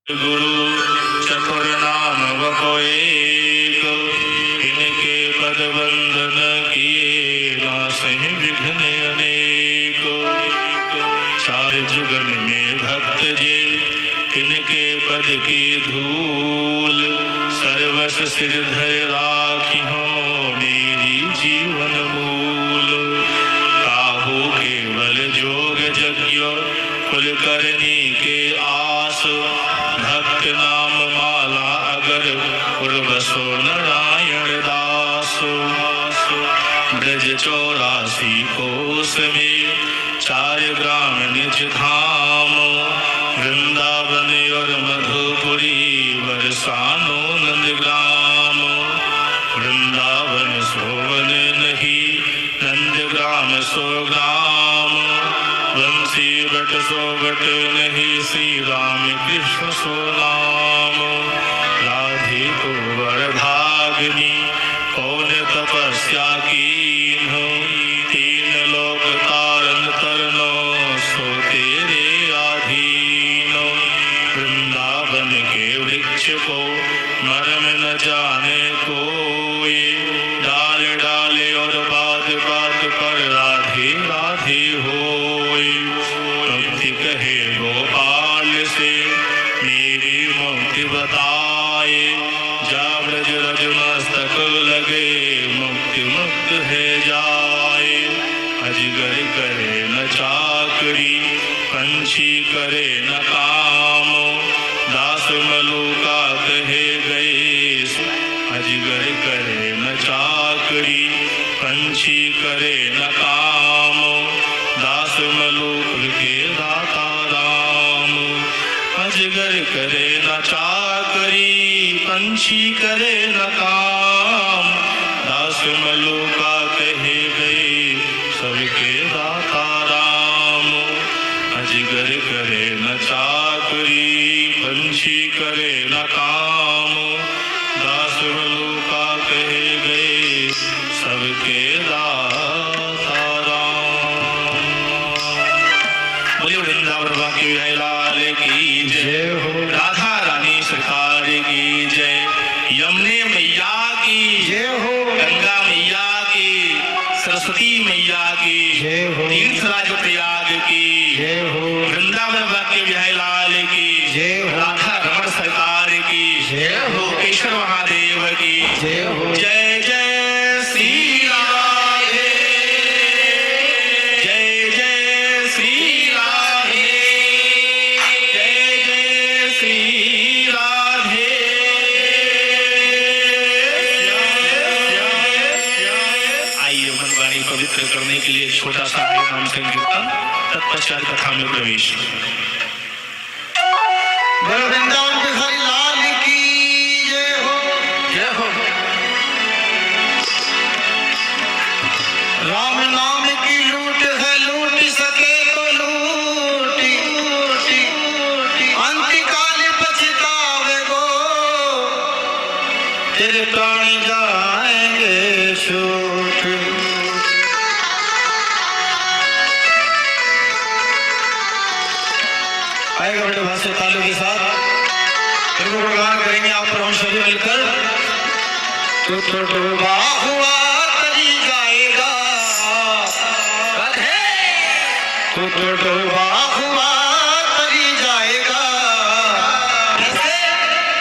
गुरु चतुर नाम बको एक, इनके पद वंदन किए नासहि विघ्न अनेक। चार जुगन में भक्त जे इनके पद की धूल, सर्वस सिर धर राखी हो मेरी जीवन मूल। काहू केवल जोग यज्ञ कुल करनी के आस, भक्त नाम माला अगर उर्वसो नारायण दास। ब्रज 84 कोस में 4 ग्राम निज धाम, वृंदावन और मधुपुरी बरसानो नंदग्राम। वृंदावन सोवन नहीं नंदग्राम सो ग्राम, वंशी बट सो बट नहीं श्री राम कृष्ण सो नाम। राधे को वरभागिनी कौन तपस्या कीन, 3 लोक तारन तरनो सो तेरे आधीन। वृंदावन के वृक्ष को मर्म न जाने कोई, डाल डाले और बात बात पर राधे राधे होय। मुक्ति कहे गोपाल से मेरी मुक्ति बताए, जा ब्रज रज मस्तक लगे मुक्ति मुक्त है जाए। अजगर करे न चाकरी पंछी करे न काम, दास मलुका कहे गए। अजगर करे न चाकरी पंछी करे न काम, दास मलुक के दाता राम। अजगर करे न चाकरी पंछी करे न काम, दास मलुका कहे गए सबके दाता राम। अजगर करे न चाकरी पंछी करे न काम, दास मलुका कहे गए सबके दाता राम। बोले वृंदावन बांके बिहारी लाल की जय हो, राधा रानी सरकार की जय, यमुने मैया की जय हो, गंगा मैया की, सरस्वती मैया की जय हो, तीर्थराज प्रयाग की जय हो, वृंदावन बांके बिहारी लाल की जय हो, राधा रमण सरकार की जय हो, केशव महादेव की जय हो। जय जय श्री राधे, जय जय श्री राधे, जय जय श्री राधे। आइए मनवाणी पवित्र करने के लिए छोटा सा नाम संकीर्तन, तत्पश्चात कथा में प्रवेश। वृंदावन बिहारी लाल की जय हो, जय हो। राम नाम की लूट है, लूट सके तो लूटी, अंतकाल पछतावे गो, तेरे प्राण जाएंगे छूट। आएगा बड़े भाषा तालों के साथ प्रभु भगवान करेंगे आप पर हम सभी मिलकर। तो डूबा हुआ तरी जाएगा, तो डूबा हुआ तरी जाएगा।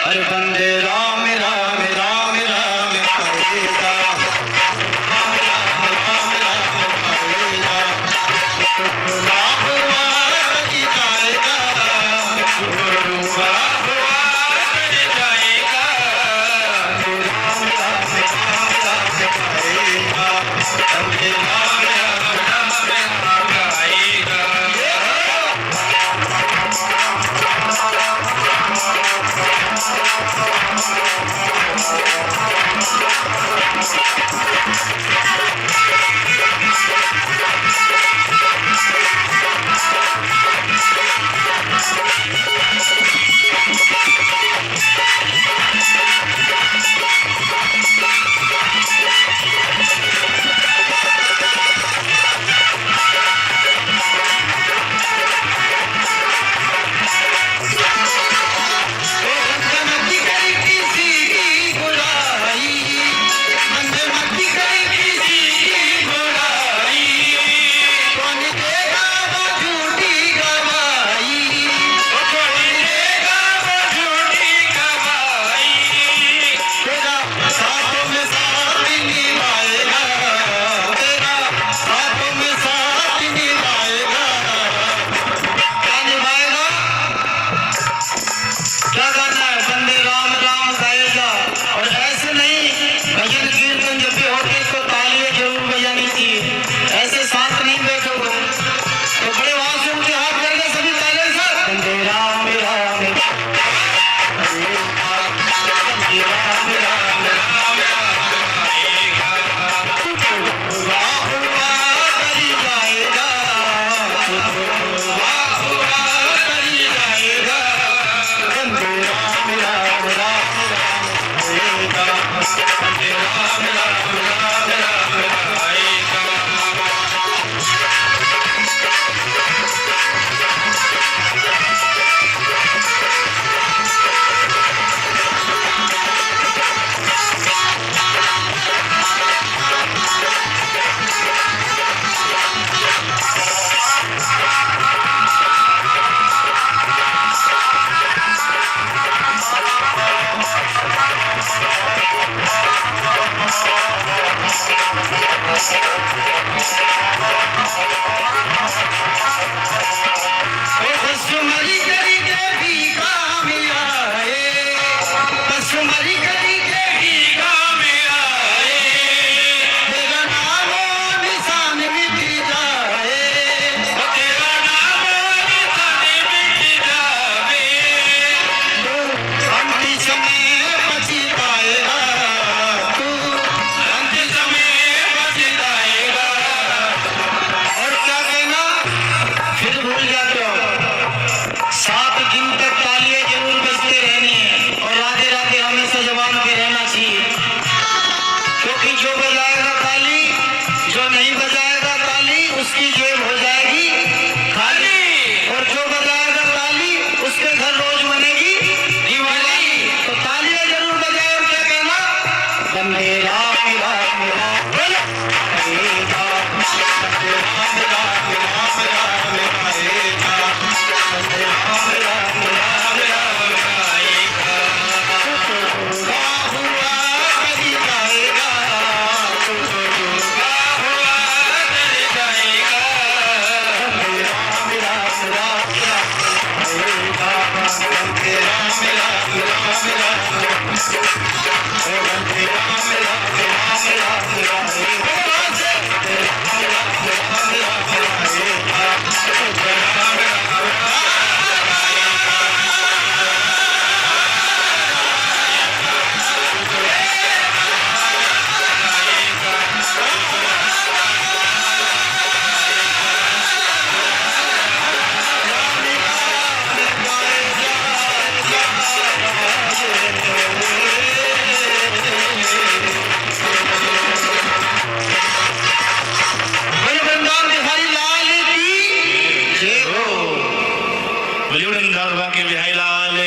अरे बंदे राम राम राम राम करेगा, राम राम करेगा। तो डूबा हुआ तरी जाएगा, तो डूबा हुआ तरी जाएगा। राम राम करेगा, बंदे राम राम करेगा।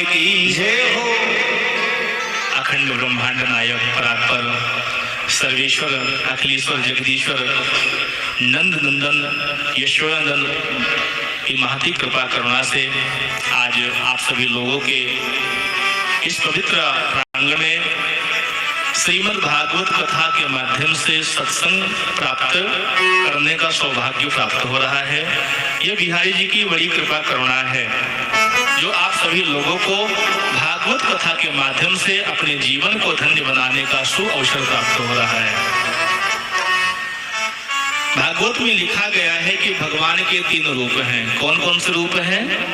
की जय हो। अखंड ब्रह्मांड नायक परात्पर सर्वेश्वर अखिलेश्वर जगदीश्वर नंद नंदन यशोनंदन की महती कृपा करुणा से आज आप सभी लोगों के इस पवित्र प्रांगण में श्रीमद् भागवत कथा के माध्यम से सत्संग प्राप्त करने का सौभाग्य प्राप्त हो रहा है। यह बिहारी जी की बड़ी कृपा करुणा है जो आप सभी लोगों को भागवत कथा के माध्यम से अपने जीवन को धन्य बनाने का सुअवसर प्राप्त हो रहा है। भागवत में लिखा गया है कि भगवान के 3 रूप हैं। कौन कौन से रूप हैं?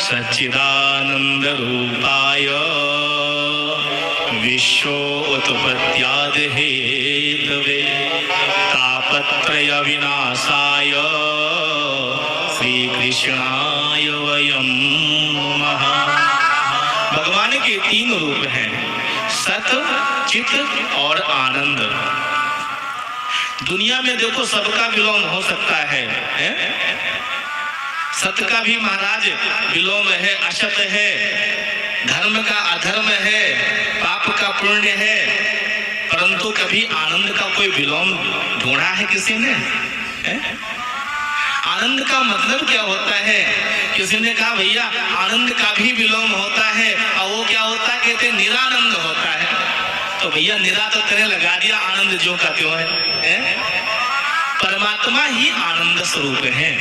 सच्चिदानंद रूपाय विश्वोत्पत्त्यादि हेतवे तापत्रय विनाशाय श्री कृष्णाय वयं नमः। भगवान के 3 रूप हैं, सत, चित और आनंद। दुनिया में देखो सबका विलोम हो सकता है? सत का भी महाराज विलोम है, असत है, धर्म का अधर्म है, पाप का पुण्य है, परंतु कभी आनंद का कोई विलोम ढूंढा है किसी ने? आनंद का मतलब क्या होता है? किसी ने कहा भैया आनंद का भी विलोम होता है, और वो क्या होता है? कहते निरानंद होता है। तो भैया निरा तो तेरे लगा दिया, आनंद जो का क्यों है? परमात्मा ही आनंद स्वरूप है।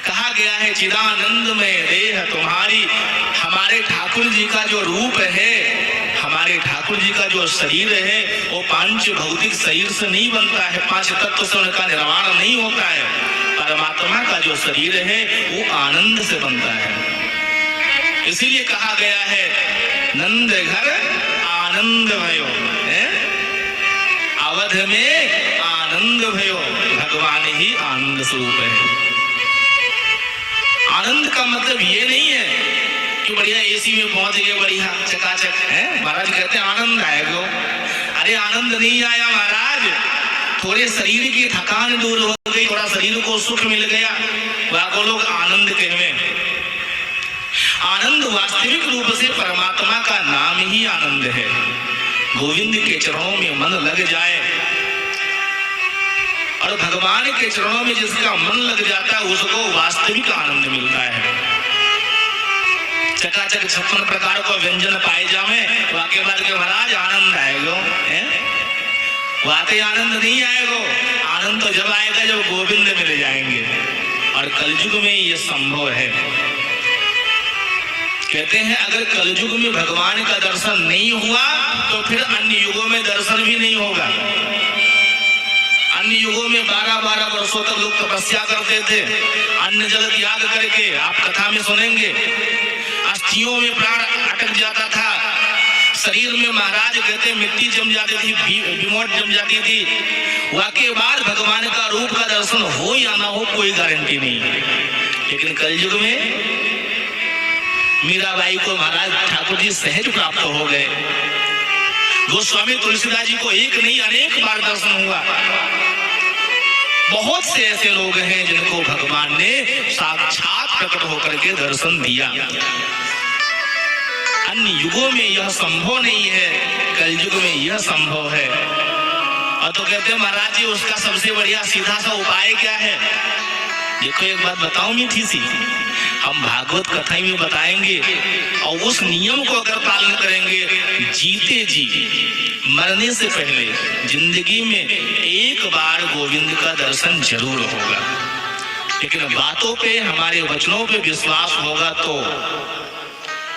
कहा गया है चिदानंद में देह तुम्हारी। हमारे ठाकुर जी का जो रूप है, हमारे ठाकुर जी का जो शरीर है, वो 5 भौतिक शरीर से नहीं बनता है, 5 तत्व से उनका निर्माण नहीं होता है। परमात्मा का जो शरीर है वो आनंद से बनता है। इसीलिए कहा गया है नंद घर आनंद भयो, अवध में आनंद भयो। भगवान ही आनंद स्वरूप है। आनंद का मतलब ये नहीं है कि बढ़िया एसी में पहुंच गए, बढ़िया चकाचक है। महाराज कहते हैं आनंद आएगा। अरे आनंद नहीं आया महाराज, थोड़े शरीर की थकान दूर हो गई, थोड़ा शरीर को सुख मिल गया, वह को लोग आनंद कहवे। आनंद वास्तविक रूप से परमात्मा का नाम ही आनंद है। गोविंद के चरणों में मन लग जाए, और भगवान के चरणों में जिसका मन लग जाता है उसको वास्तविक आनंद मिलता है। चकाचक 56 प्रकार को व्यंजन पाए जावे, वाके बाद के महाराज आनंद आएगा। वाते आनंद नहीं आएगा। आनंद तो जब आएगा जब गोविंद मिल जाएंगे, और कलयुग में ये संभव है। कहते हैं अगर कलयुग में भगवान का दर्शन नहीं हुआ तो फिर अन्य युगों में दर्शन भी नहीं होगा। अन्य युगों में 12-12 वर्षों तक लोग तपस्या करते थे, अन्न जल त्याग करके। आप कथा में सुनेंगे अस्थियों में प्राण अटक जाता था, शरीर में महाराज कहते मिट्टी जम जाती थी, विमोट जम जाती थी। वाके बाद भगवान का रूप का दर्शन हो या ना हो कोई गारंटी नहीं। लेकिन कलयुग में मीराबाई को महाराज ठाकुर जी सहज प्राप्त हो गए। गोस्वामी तुलसीदास जी को एक नहीं अनेक बार दर्शन हुआ। बहुत से ऐसे लोग हैं जिनको भगवान ने साक्षात प्रकट होकर के दर्शन दिया। अन्य युगों में यह संभव नहीं है, कलयुग में यह संभव है। और तो कहते हैं महाराज जी उसका सबसे बढ़िया सीधा सा उपाय क्या है? देखो एक बात बताऊं मीठी सी, हम भागवत कथा में बताएंगे, और उस नियम को अगर पालन करेंगे, जीते जी मरने से पहले जिंदगी में एक बार गोविंद का दर्शन जरूर होगा। लेकिन बातों पे, हमारे वचनों पे विश्वास होगा तो,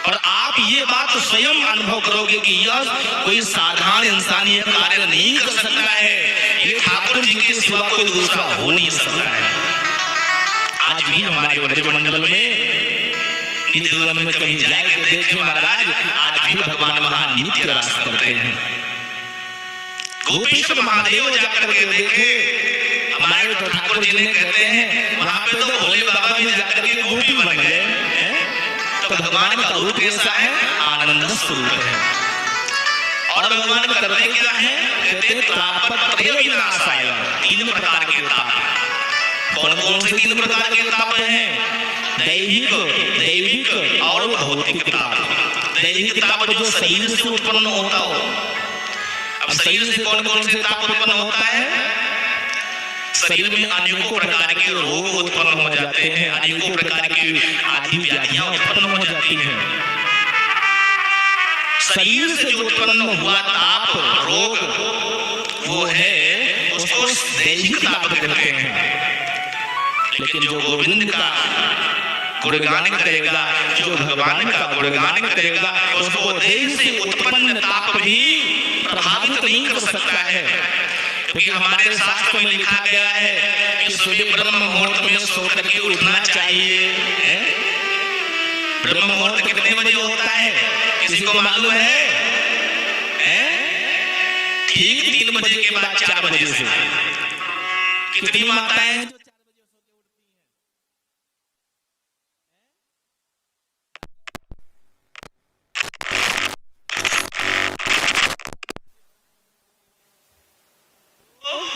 और आप ये बात स्वयं अनुभव करोगे कि यह कोई साधारण इंसान यह कार्य नहीं कर सकता है, ये ठाकुर जी के सिवा कोई दूसरा हो नहीं सकता है। आज भी हमारे ब्रजमंडल में में कहीं जाए तो देखे महाराज, आज भी भगवान वहां नित्य रास करते हैं। गोपेश्वर महादेव जाकर के देखे, हमारे तो ठाकुर जी ने कहते हैं वहां पे तो भोले बाबा भी जाकर के गोपी बन गए। तो भगवान का रूप कैसा है? आनंद स्वरूप है। और भगवान करते क्या है? कहते तापत्रय विनाशाय, 3 प्रकार के ताप। कौन कौन से 3 प्रकार के ताप हैं? दैहिक, दैविक और भौतिक ताप। दैहिक ताप जो शरीर से उत्पन्न होता हो। अब शरीर से कौन कौन से ताप उत्पन्न होता है? शरीर में अनेकों प्रकार के रोग उत्पन्न हो जाते हैं, अनेकों प्रकार की आदि व्याधियां उत्पन्न हो जाती हैं। शरीर से जो उत्पन्न हुआ ताप, रोग, वो है, उसको दैहिक ताप कहते हैं। लेकिन जो गोविंद का गुणगान करेगा, जो भगवान का गुणगान करेगा, उसको देह से उत्पन्न ताप भी प्रभावित नहीं कर सकता है। क्योंकि हमारे शास्त्र में लिखा गया है कि सुबह ब्रह्म मुहूर्त में सो करके उठना चाहिए। ब्रह्म मुहूर्त कितने बजे होता है? किसी को मालूम है? ठीक 3 बजे के बाद 4 बजे से। कितनी माताएं हैं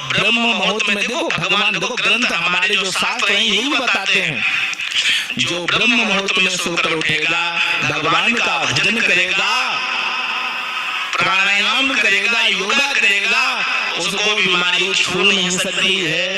ब्रह्म मुहूर्त में? देखो भगवान, देखो ग्रंथ हमारे जो शास्त्र हैं यही बताते हैं, जो ब्रह्म मुहूर्त में सोकर उठेगा, भगवान का भजन करेगा, प्राणायाम करेगा, योगा करेगा, उसको बीमारी छू नहीं सकती है।